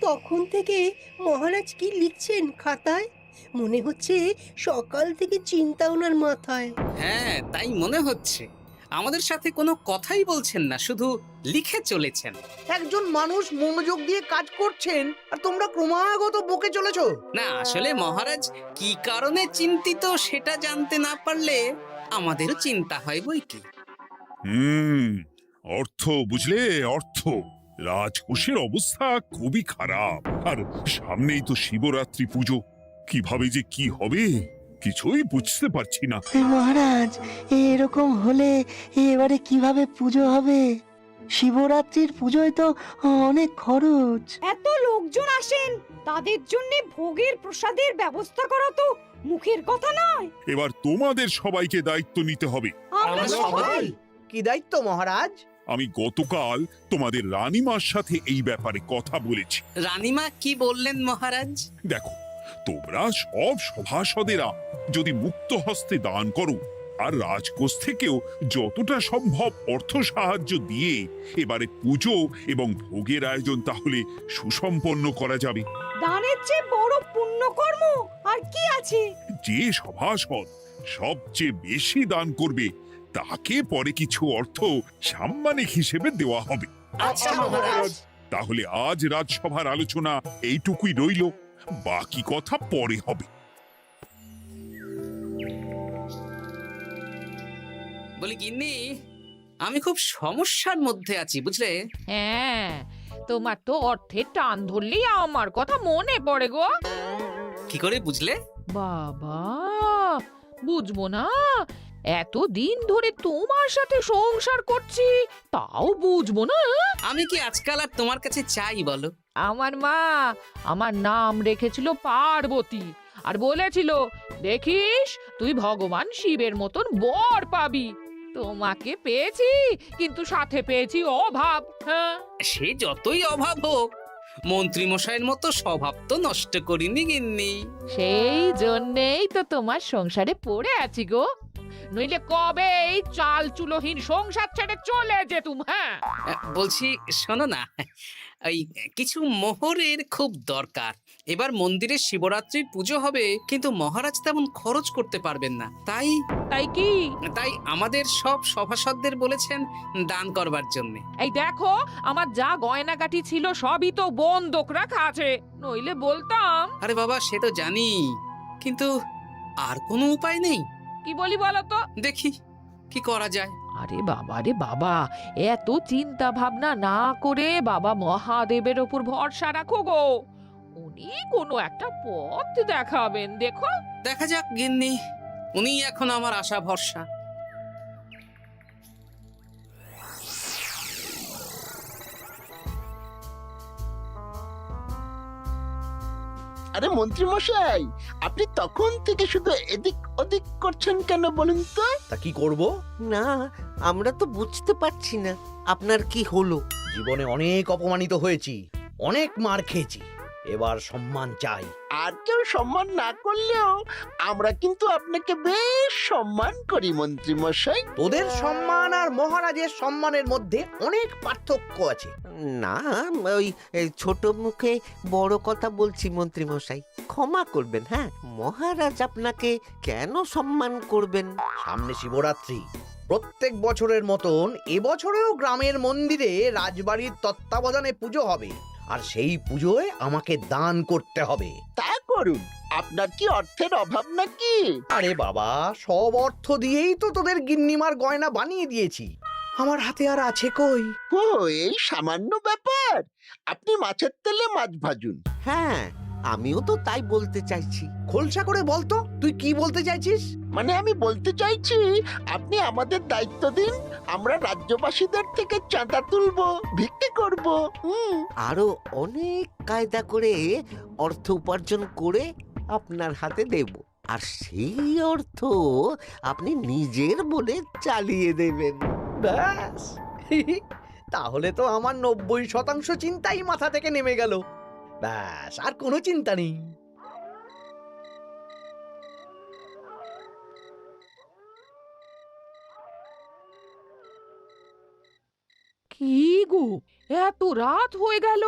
তখন থেকে মহারাজ কি লিখছেন খাতায়? মনে হচ্ছে সকাল থেকে চিন্তা ওনার মাথায়। হ্যাঁ, তাই মনে হচ্ছে। আমাদের সাথে কোনো কথাই বলছেন না, শুধু লিখে চলেছেন। একজন মানুষ মনোযোগ দিয়ে কাজ করছেন আর তোমরা ক্রমাগত বকে চলেছো। না, আসলে মহারাজ কি কারণে চিন্তিত সেটা জানতে না পারলে আমাদেরও চিন্তা হয় বই কি। হুম অর্থ বুঝলে, অর্থ। রাজকোষের অবস্থা খুবই খারাপ। আর সামনেই তো শিবরাত্রি পুজো। কিভাবে যে কি হবে কিছুই বুঝতে পারছি না। মহারাজ, এরকম হলে এবারে কিভাবে পুজো হবে? শিবরাত্রির পুজোয় তো অনেক খরচ। এত লোকজন আসেন, তাদের জন্য ভোগের প্রসাদের ব্যবস্থা করা তো মুখের কথা নয়। এবার তোমাদের সবাইকে দায়িত্ব নিতে হবে। আমরা সবাই। কি দায়িত্ব মহারাজ? আমি গতকাল তোমাদের রানীমার সাথে এই ব্যাপারে কথা বলেছি। রানীমা কি বললেন মহারাজ? দেখো, তোমরা সব সভাসদেরা যদি মুক্ত হস্তে দান করো আর রাজকোষ থেকেও যতটা সম্ভব অর্থ সাহায্য দিয়ে এবারে পুজো এবং ভোগের আয়োজন তাহলে সুসম্পন্ন করা যাবে। দানের চেয়ে বড় পুণ্যকর্ম আর কি আছে? যে সভাসদ সবচেয়ে বেশি দান করবে তাকে পরে কিছু অর্থ সাম্মানিক হিসেবে দেওয়া হবে। আচ্ছা মহারাজ। তাহলে আজ রাজসভার আলোচনা এইটুকুই রইল, বাকি কথা পরে হবে। বলি গিন্নি, আমি খুব সমস্যার মধ্যে আছি বুঝলে। হ্যাঁ, তোমার তো অর্থের টান ধরলেই আমার কথা মনে পড়ে গো। কি করে বুঝলে? বাবা, বুঝবো না? এতদিন ধরে তোমার সাথে সংসার করছি, তাও বুঝবো না? আমি কি আজকাল আর তোমার কাছে চাই বলো? আমার মা আমার নাম রেখেছিল পার্বতী, আর বলেছিল দেখিস তুই ভগবান শিবের মতন বর পাবি। তোমাকে পেয়েছি, কিন্তু সাথে পেয়েছি অভাব। হ্যাঁ, সে যতই অভাব হোক, মন্ত্রী মশাইয়ের মতো স্বভাব তো নষ্ট করিনি গিন্নি। সেই জন্যেই তো তোমার সংসারে পড়ে আছি গো, নইলে কবে এই চাল চুলোহীন সংসার ছেড়ে চলে যেতুম। হ্যাঁ, বলছি শোনো না, এই কিছু মোহরের খুব দরকার। এবার মন্দিরে শিবরাত্রির পুজো হবে, কিন্তু মহারাজ তেমন খরচ করতে পারবেন না। তাই তাই কি? তাই আমাদের সব সভাসদদের বলেছেন দান করবার জন্য। এই দেখো, আমার যা গয়নাগাটি ছিল সবই তো বন্ধক রাখা আছে, নইলে বলতাম। আরে বাবা, সে তো জানি, কিন্তু আর কোনো উপায় নেই। কি বলি বলো তো? দেখি কি করা যায়। আরে বাবা রে বাবা, এত চিন্তা ভাবনা না করে বাবা মহাদেবের ওপর ভরসা রাখো গো, উনি কোনো একটা পথ দেখাবেন। দেখো, দেখা যাক গিন্নি, উনি এখন আমার আশা ভরসা। আরে মন্ত্রী মশাই, আপনি তখন থেকে শুধু এদিক ওদিক করছেন কেন বলুন তো? তা কি করব? না, আমরা তো বুঝতে পারছি না আপনার কি হলো। জীবনে অনেক অপমানিত হয়েছি, অনেক মার খেয়েছি, এবার সম্মান চাই। আর কেউ সম্মান না করলেও আমরা কিন্তু আপনাকে বেশ সম্মান করি মন্ত্রী মশাই। তোদের সম্মান আর মহারাজের সম্মানের মধ্যে অনেক পার্থক্য আছে। না, ওই এই ছোট মুখে বড় কথা বলছি মন্ত্রী মশাই, ক্ষমা করবেন। হ্যাঁ, মহারাজ আপনাকে কেন সম্মান করবেন? সামনে শিবরাত্রি, প্রত্যেক বছরের মতন এবছরেও গ্রামের মন্দিরে রাজবাড়ির তত্ত্বাবধানে পুজো হবে, আর সেই পুজোয় আমাকে দান করতে হবে। তা করুন, আপনার কি অর্থের অভাব নাকি? আরে বাবা, সব অর্থ দিয়েই তো তোদের গিন্নিমার গয়না বানিয়ে দিয়েছি, আমার হাতে আর আছে কই? ও, এই সামান্য ব্যাপার। আপনি মাছের তেলে মাছ ভাজুন। হ্যাঁ, আমিও তো তাই বলতে চাইছি। খোলসা করে বলতো তুই কি বলতে চাইছিস? মানে আমি বলতে চাইছি, আপনি আমাদের দায়িত্ব দিন, আমরা রাজ্যবাসীদের থেকে চাঁদা তুলবো, ভিক্ষে করব। আরো অনেক কায়দা করে অর্থ উপার্জন করে আপনার হাতে দেব, আর সেই অর্থ আপনি নিজের বলে চালিয়ে দেবেন। ব্যাস, তাহলে তো আমার 90% চিন্তাই মাথা থেকে নেমে গেল। ব্যাস, আর কোনো চিন্তা নেই। কি গো, এত রাত হয়ে গেল,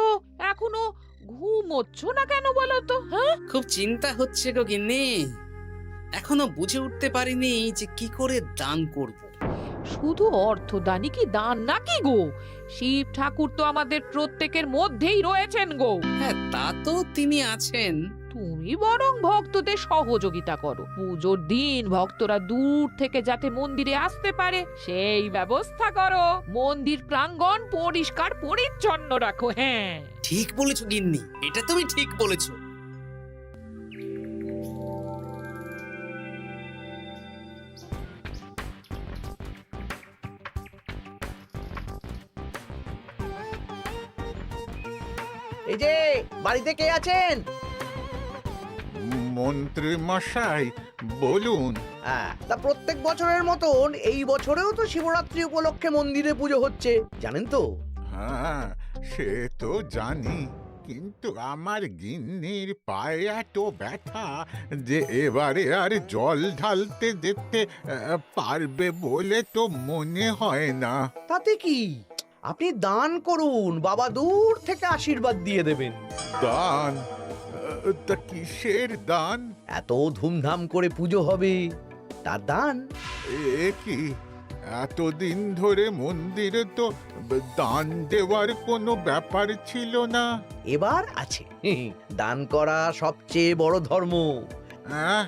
এখনো ঘুমোচ্ছ না কেন বলো তো? হ্যাঁ, খুব চিন্তা হচ্ছে গো গিন্নি, এখনো বুঝে উঠতে পারিনি যে কি করে দান করব। শুধু অর্থদানই কি দান নাকি গো? শিব ঠাকুর তো আমাদের প্রত্যেকের মধ্যেই রয়েছেন গো। হ্যাঁ, তা তো তিনি আছেন। তুমি বরং ভক্তদের সহযোগিতা করো। পুজোর দিন ভক্তরা দূর থেকে যাতে মন্দিরে আসতে পারে সেই ব্যবস্থা করো। মন্দির প্রাঙ্গণ পরিষ্কার পরিচ্ছন্ন রাখো। হ্যাঁ, ঠিক বলেছো গিন্নি, এটা তুমি ঠিক বলেছো। এই যে বাড়িতে কে আছেন? মন্ত্রী মশাই বলুন। হ্যাঁ, তা প্রত্যেক বছরের মতন এই বছরেও তো শিবরাত্রি উপলক্ষে মন্দিরে পুজো হচ্ছে, জানেন তো? হ্যাঁ, সে তো জানি, কিন্তু আমার গিন্নির পায়ে এত ব্যথা যে এবারে আর জল ঢালতে যেতে পারবে বলে তো মনে হয় না। তাতে কি, আপনি দান করুন, বাবা দূর থেকে আশীর্বাদ দিয়ে দেবেন। দান? তা কিসের দান? এত ধুমধাম করে পুজো হবে, তার দান। এ কি, এতদিন ধরে মন্দিরে তো দান দেওয়ার কোনো ব্যাপার ছিল না। এবার আছে। দান করা সবচেয়ে বড় ধর্ম। হ্যাঁ,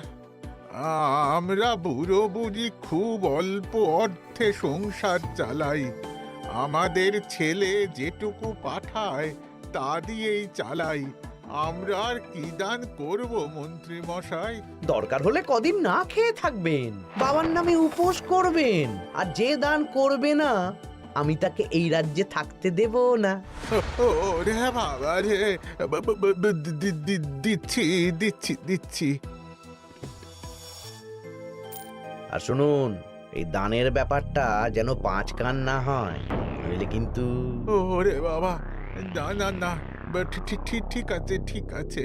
আমরা বুড়ো বুড়ি খুব অল্প অর্থে সংসার চালাই। আমাদের ছেলে যেটুকু পাঠায় তা দিয়েই চালাই। আমরা আর কি দান করব মন্ত্রী মশাই? দরকার হলে কদিন না খেয়ে থাকবেন, বাবার নামে উপোস করবেন, আর যে দান করবে না আমি তাকে এই রাজ্যে থাকতে দেব না। ওরে বাবা রে, দিচ্ছি দিচ্ছি দিচ্ছি। আর শুনুন, এই দানের ব্যাপারটা যেন 5 কান না হয়, নইলে কিন্তু। ওরে বাবা, না না না, ঠিক আছে ঠিক আছে।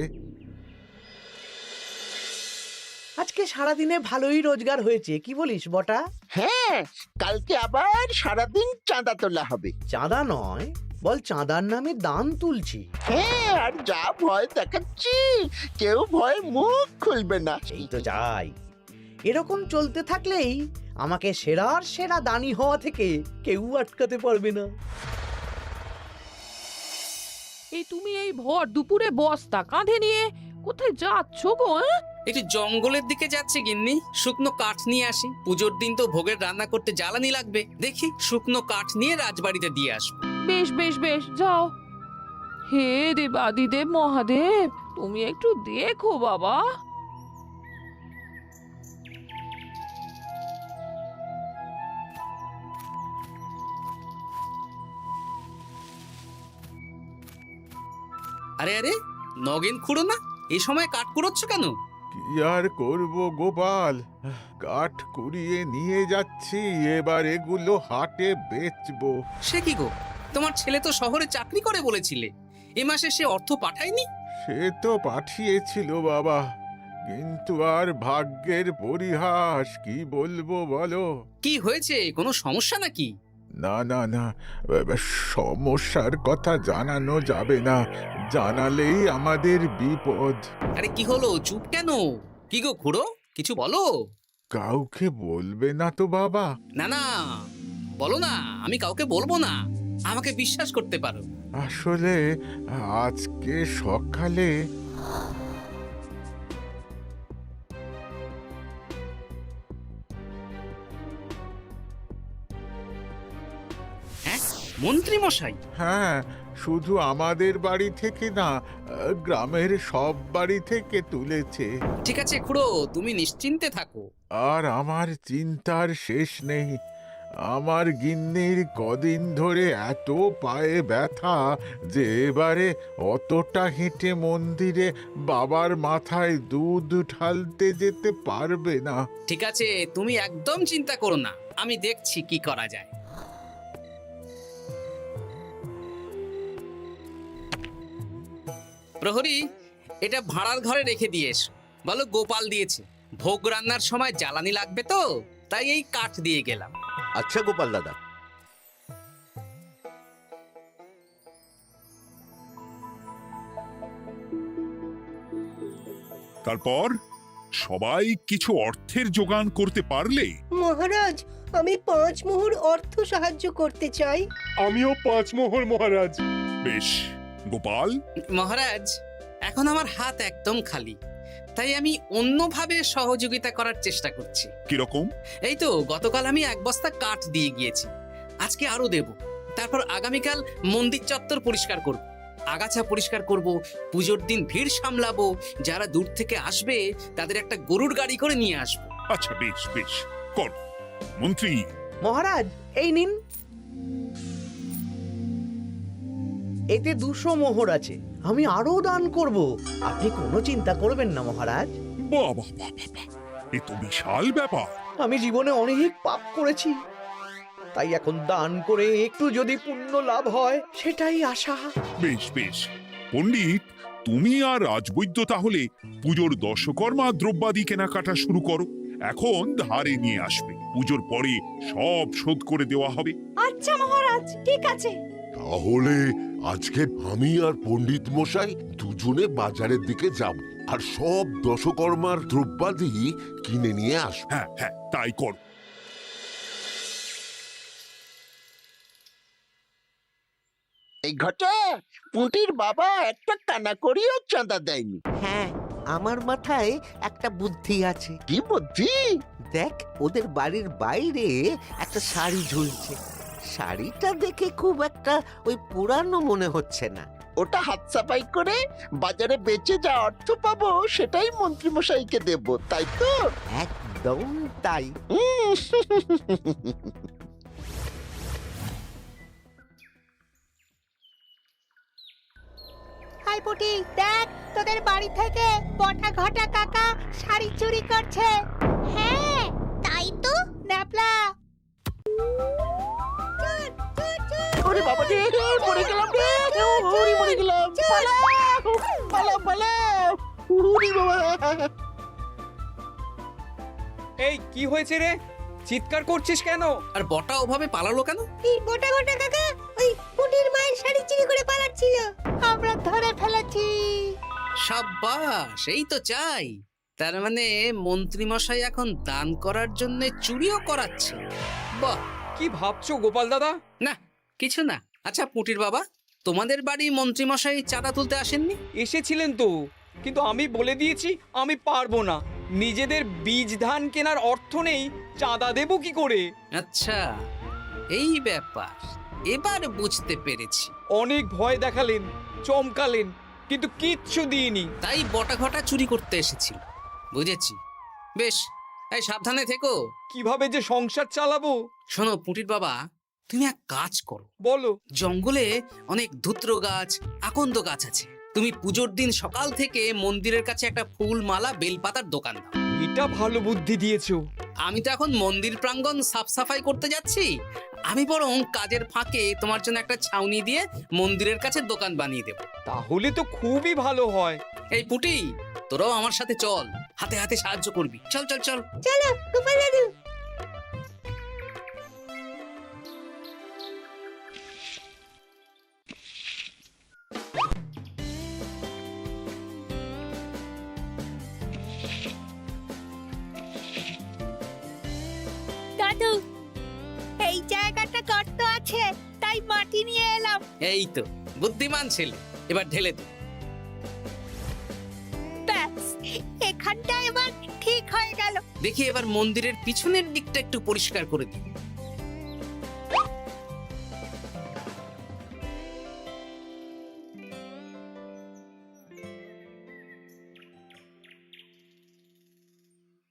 আজকে সারাদিনে ভালোই রোজগার হয়েছে, কি বলিস বটা? হ্যাঁ, কালকে আবার সারাদিন চাঁদা তোলা হবে। চাঁদা নয়, বল চাঁদার নামে দান তুলছি। হ্যাঁ, আর যা ভয় দেখাচ্ছি, কেউ ভয় মুখ খুলবে না। এই তো যাই, এরকম চলতে থাকলেই আমাকে সেরার সেরা দানি হওয়া থেকে কেউ আটকাতে পারবে না। এই তুমি এই ভর দুপুরে বস্তা কাঁধে নিয়ে কোথায় যাচ্ছ গো? একটু জঙ্গলের দিকে যাচ্ছে গিন্নি, শুকনো কাঠ নিয়ে আসি। পুজোর দিন তো ভোগের রান্না করতে জ্বালানি লাগবে, দেখি শুকনো কাঠ নিয়ে রাজবাড়িতে দিয়ে আসবো। বেশ বেশ বেশ, যাও। হে দেবাদিদেব মহাদেব, তুমি একটু দেখো বাবা। আরে আরে, নগেন খুঁড়ো না, এই সময় কাঠ কুড়োচ্ছ কেন? কি আর করব গোপাল, কাঠ কুড়িয়ে নিয়ে যাচ্ছি, এবার এগুলো হাটে বেচবো। সে কি গো, তোমার ছেলে তো শহরে চাকরি করে বলেছিলে, এ মাসে সে অর্থ পাঠায়নি? সে তো পাঠিয়েছিল বাবা, কিন্তু আর ভাগ্যের পরিহাস, কি বলবো বলো। কি হয়েছে, কোনো সমস্যা নাকি? না না না, সমস্যার কথা জানানো যাবে না, জানালেই আমাদের বিপদ। আরে কি হলো, চুপ কেন? কি গো খুড়ো, কিছু বলো। কাউকে বলবে না তো বাবা? না না, বলো না, আমি কাউকে বলবো না, আমাকে বিশ্বাস করতে পারো। আসলে আজকে সকালে হ্যাঁ, মন্ত্রী মশাই? হ্যাঁ, শুধু আমাদের বাড়ি থেকে না, গ্রামের সব বাড়ি থেকে তুলেছে। ঠিক আছে খুড়ো, তুমি নিশ্চিন্তে থাকো। আর আমার চিন্তার শেষ নেই। আমার গিন্নির কদিন ধরে এত পায়ে ব্যথা যে এবারে অতটা হেঁটে মন্দিরে বাবার মাথায় দুধ ঢালতে যেতে পারবে না। ঠিক আছে, তুমি একদম চিন্তা করো না, আমি দেখছি কি করা যায়। প্রহরী, এটা ভাড়ার ঘরে রেখে দিয়ে এসো। বলো গোপাল দিয়েছে, ভোগ রান্নার সময় জ্বালানি লাগবে তো, তাই এই কাঠ দিয়ে গেলাম। আচ্ছা গোপাল দাদা। তারপর সবাই কিছু অর্থের যোগান করতে পারলে মহারাজ, আমি 5 মোহর অর্থ সাহায্য করতে চাই। আমিও 5 মোহর মহারাজ। বেশ। গোপাল, মহারাজ, এখন আমার হাত একদম খালি, তাই আমি অন্যভাবে সহযোগিতা করার চেষ্টা করছি। কিরকম? এই তো গতকাল আমি 1 বস্তা কাঠ দিয়ে গিয়েছি, আজকে আরো দেব। তারপর আগামীকাল মন্দির চত্বর পরিষ্কার করব, আগাছা পরিষ্কার করব, পুজোর দিন ভিড় সামলাবো, যারা দূর থেকে আসবে তাদের একটা গরুর গাড়ি করে নিয়ে আসবো। আচ্ছা, বেশ বেশ, কর। মন্ত্রী, মহারাজ, এই নিন। এতে 200 মোহর আছে, আমি আরো দান করব। আপনি কোনো চিন্তা করবেন না মহারাজ। বাহ বাহ বাহ বাহ বাহ, এ তো বিশাল ব্যাপার। আমি জীবনে অনেক পাপ করেছি, তাই এখন দান করে একটু যদি পুণ্য লাভ হয় সেটাই আশা। বেশ বেশ। পণ্ডিত, তুমি আর রাজবৈদ্য তাহলে পুজোর দশকর্মা দ্রব্যাদি কেনাকাটা শুরু করো। এখন ধারে নিয়ে আসবে, পুজোর পরে সব শোধ করে দেওয়া হবে। আচ্ছা মহারাজ, ঠিক আছে। তাহলে আজকে আমি আর পণ্ডিত মশাই দুজনে বাজারের দিকে যাব আর সব দশকর্মার দ্রব্যাদি কিনে নিয়ে আসব। হ্যাঁ হ্যাঁ, তাই কর। এই ঘটা পুঁটির বাবা একটা কানা করিও চাঁদা দেয়নি। হ্যাঁ, আমার মাথায় একটা বুদ্ধি আছে। কি বুদ্ধি? দেখ, ওদের বাড়ির বাইরে একটা শাড়ি ঝুলছে। শাড়িটা দেখে খুব একটা ওই পুরানো মনে হচ্ছে না। ওটা হাত সাফাই করে বাজারে বেচে যা অর্থ পাবো সেটাই মন্ত্রী মশাইকে দেব, তাই তো? একদম তাই। হাই পুটি, দেখ তোদের বাড়ি থেকে বটা ঘটা কাকা শাড়ি চুরি করছে। হ্যাঁ, তাই তো। ন্যাপলা, ওরে বাবা রে, মরে গেলাম রে, ওরে মরে গেলাম। পালাও পালাও পালাও, ওরে বাবা। এই কি হয়েছে রে? চিৎকার করছিস কেন? আর বটা ওভাবে পালালো কেন? এই বটা ঘটা কাকা ওই পুটির মায়ের শাড়ি চুরি করে পালাচ্ছিল, আমরা ধরে ফেলেছি। সাব্বাস, এই তো চাই। তার মানে মন্ত্রী মশাই এখন দান করার জন্য চুরিও করাচ্ছে। বাহ! কি ভাবছো গোপাল দাদা? না, কিছু না। আচ্ছা পুটির বাবা, তোমাদের বাড়ি মন্ত্রী মশাই চাঁদা তুলতে আসেননি? এসেছিলেন তো, কিন্তু আমি বলে দিয়েছি আমি পারবো না। নিজেদের বীজ ধান কেনার অর্থ নেই, চাঁদা দেবো কি করে? আচ্ছা, এই ব্যাপার, এবার বুঝতে পেরেছি। অনেক ভয় দেখালেন, চমকালেন, কিন্তু কিচ্ছু দিইনি। তাই বটা ঘটা চুরি করতে এসেছিল, বুঝেছি। বেশ, এই সাবধানে থেকো। কিভাবে যে সংসার চালাবো? শোনো পুটির বাবা, তুমি এক কাজ করো। বলো। জঙ্গলে অনেক ধুত্র গাছ, আকন্দ গাছ আছে। তুমি পুজোর দিন সকাল থেকে মন্দিরের কাছে একটা ফুল মালা বেলপাতার দোকান দাও। এটা ভালো বুদ্ধি দিয়েছো। আমি তো এখন মন্দির প্রাঙ্গণ সাফ সাফাই করতে যাচ্ছি, আমি বরং কাজের ফাঁকে তোমার জন্য একটা ছাউনি দিয়ে মন্দিরের কাছে দোকান বানিয়ে দেব। তাহলে তো খুবই ভালো হয়। এই পুটি, তোরাও আমার সাথে চল, হাতে হাতে সাহায্য করবি। চল চল চল। চলো গোপাল দাদু। দাদু, এই জায়গাটা গর্ত আছে, তাই মাটি নিয়ে এলাম। এই তো বুদ্ধিমান ছেলে, এবার ঢেলে দে। ব্যাস, এখানটা এবার ঠিক হয়ে গেল। দেখি এবার মন্দিরের পিছনের দিকটা একটু পরিষ্কার করে দিই।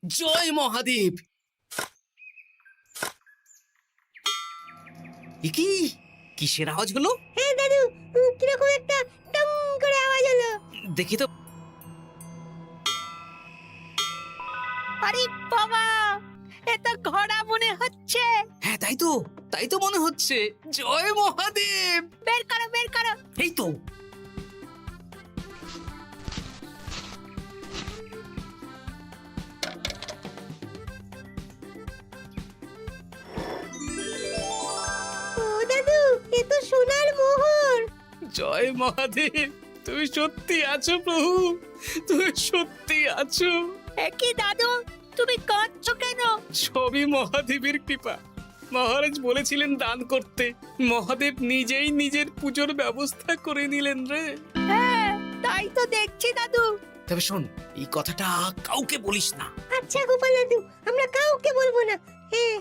জয় মহাদেব। কি কিসের আওয়াজ হলো? হ্যাঁ দাদু, কিরকম একটা টং করে আওয়াজ হলো। দেখি তো। আরে বাবা, এটা ঘোড়া মনে হচ্ছে। হ্যাঁ তাই তো মনে হচ্ছে। জয় মহাদেব। বের করো বের করো। এই তো। ও দাদু, এ তো সোনার মোহর। জয় মহাদেব। তুমি সত্যি আছো প্রভু, তুমি সত্যি আছো। একই দাদু, তুমি কাঁদছো কেন? সবই মহাদেবের কৃপা। মহারাজ বলেছিলেন দান করতে, মহাদেব নিজেই নিজের পুজোর ব্যবস্থা করে নিলেন রে। হ্যাঁ, তাই তো দেখছি দাদু। তবে শোন, এই কথাটা কাউকে বলিস না। আচ্ছা গোপাল দাদু, আমরা কাউকে বলবো না। হ্যাঁ।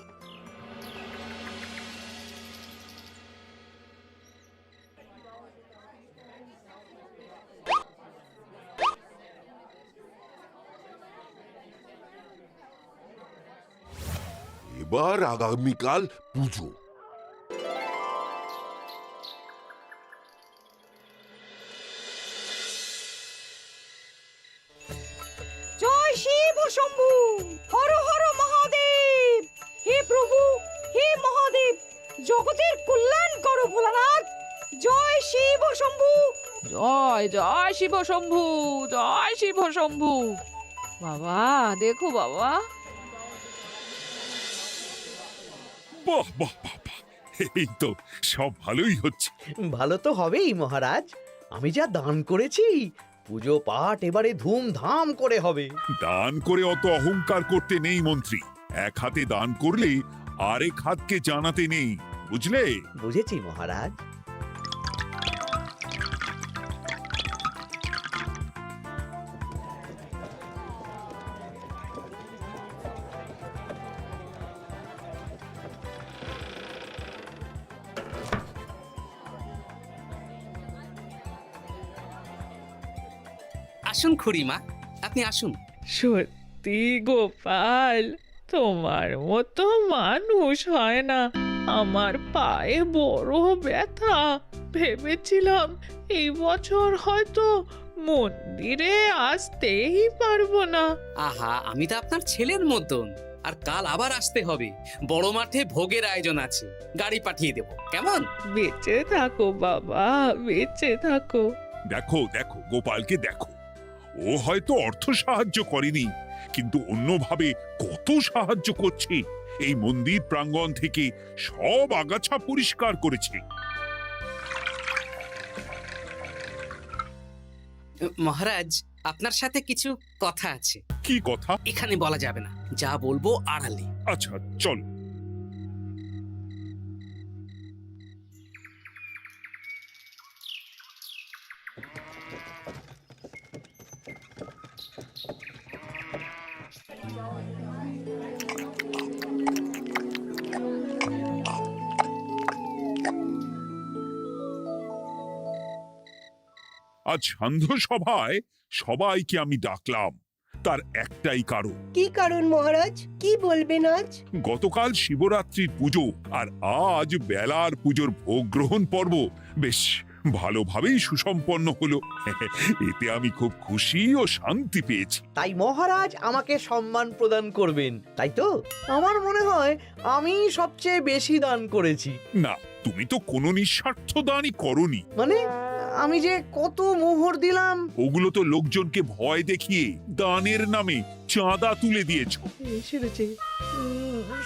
এবার আগামীকাল পুজো। জয় শিব শম্ভু, হর হর মহাদেব। হে প্রভু, হে মহাদেব, জগতের কল্যাণ করো ভোলানাথ। জয় শিব শম্ভু। জয় জয় শিব শম্ভু, জয় শিব শম্ভু। বাবা দেখো বাবা, বাহ বাহ বাহ বাহ, এই তো সব ভালোই হচ্ছে। ভালো তো হবেই মহারাজ, আমি যা দান করেছি পুজো পাঠ এবারে ধুমধাম করে হবে। দান করে অত অহংকার করতে নেই মন্ত্রী। এক হাতে দান করলে আরেক হাতকে জানাতে নেই, বুঝলে? বুঝেছি মহারাজ। আসুন খুড়িমা, আপনি আসুন। সত্যি গোপাল, তোমার মতো মানুষ হয় না। আমার পায়ে বড় ব্যথা, ভেবেছিলাম এই বছর হয়তো মন্দিরে আসতেই পারবো না। আহা, আমি তো আপনার ছেলের মতন। আর কাল আবার আসতে হবে, বড় মাঠে ভোগের আয়োজন আছে, গাড়ি পাঠিয়ে দেব, কেমন? বেঁচে থাকো বাবা, বেঁচে থাকো। দেখো দেখো গোপালকে দেখো, ও হয়তো অর্থ সাহায্য করেনি, কিন্তু অন্যভাবে কত সাহায্য করছে। এই মন্দির প্রাঙ্গণ থেকে সব আগাছা পরিষ্কার করেছে। মহারাজ, আপনার সাথে কিছু কথা আছে। কি কথা? এখানে বলা যাবে না, যা বলবো আড়ালে। আচ্ছা চল। আজ সান্ধ্য সভায় সবাইকে আমি ডাকলাম, তার একটাই কারণ। কি কারণ মহারাজ? কি বলবেন আজ? গতকাল শিবরাত্রির পুজো আর আজ বেলার পুজোর ভোগ গ্রহণ পর্ব বেশ ভালোভাবেই সুসম্পন্ন হলো। এতে আমি খুব খুশি ও শান্তি পেয়েছি। তাই মহারাজ আমাকে সম্মান প্রদান করবেন, তাই তো? আমার মনে হয় আমি সবচেয়ে বেশি দান করেছি। না, তুমি তো কোনো নিঃস্বার্থ দানই করনি। মানে আমি যে কত মোহর দিলাম। ওগুলো তো লোকজনকে ভয় দেখিয়ে দানের নামে চাঁদা তুলে দিয়েছো। সেরেছে,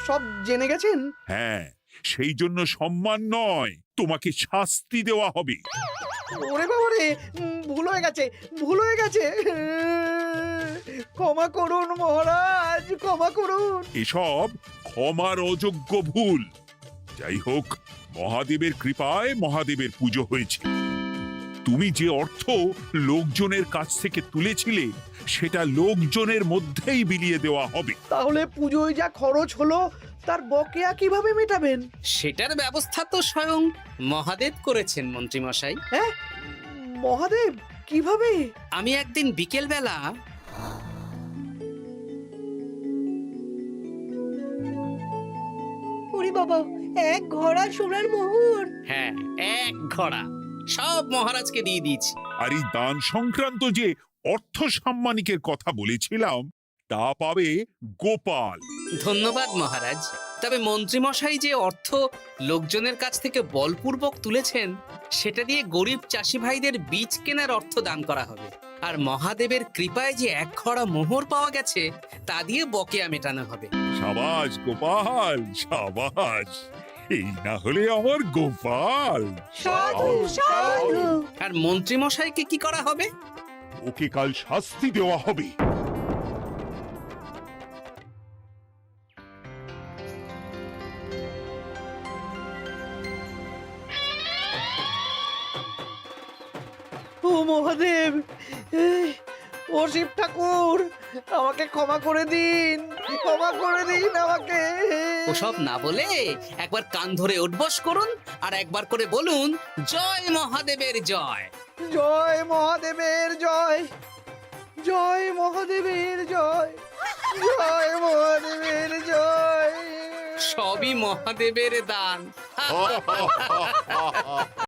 সব জেনে গেছেন। হ্যাঁ, সেই জন্য সম্মান নয়, তোমাকে শাস্তি দেওয়া হবে। ওরে বাবা রে, ভুল হয়ে গেছে, ভুল হয়ে গেছে। ক্ষমা করুন মহারাজ, ক্ষমা করুন। এসব ক্ষমার অযোগ্য ভুল। যাই হোক, মহাদেবের কৃপায় মহাদেবের পুজো হয়েছে। তুমি যে অর্থ লোকজনের কাছ থেকে তুলেছিলে সেটা লোকজনের মধ্যেই বিলিয়ে দেওয়া হবে। তাহলে পুজোয় যা খরচ হলো তার বকেয়া কিভাবে মেটাবেন? সেটার ব্যবস্থা তো স্বয়ং মহাদেব করেছেন মন্ত্রী মশাই। হ্যাঁ, মহাদেব কিভাবে? আমি একদিন বিকেল বেলা ওরে বাবা, এক ঘোড়া সোনার মোহর। হ্যাঁ, এক ঘোড়া সব মহারাজকে দিয়ে দিয়েছি। আর এই দান সংক্রান্ত যে অর্থ সাম্মানিকের কথা বলেছিলাম তা পাবে গোপাল। ধন্যবাদ মহারাজ। তবে মন্ত্রী মশাই যে অর্থ লোকজনের কাছ থেকে বলপূর্বক তুলেছেন সেটা দিয়ে গরিব চাষি ভাইদের বীজ কেনার অর্থ দান করা হবে। আর মহাদেবের কৃপায় যে এক খড়া মোহর পাওয়া গেছে তা দিয়ে বকেয়া মেটানো হবে। সাবাস গোপাল, সাবাস। এই না হলে আমার গোপাল। সাধু সাধু আর মন্ত্রী মশাইকে কি করা হবে? ওকে কাল শাস্তি দেওয়া হবে। ও মহাদেব, ও শিব ঠাকুর, আমাকে ক্ষমা করে দিন, ক্ষমা করে দিন আমাকে। ওসব না বলে একবার কান ধরে উঠবস করুন আর একবার করে বলুন, জয় মহাদেবের জয়। জয় মহাদেবের জয়, জয় মহাদেবের জয়, জয় মহাদেবের জয়। সবই মহাদেবের দান।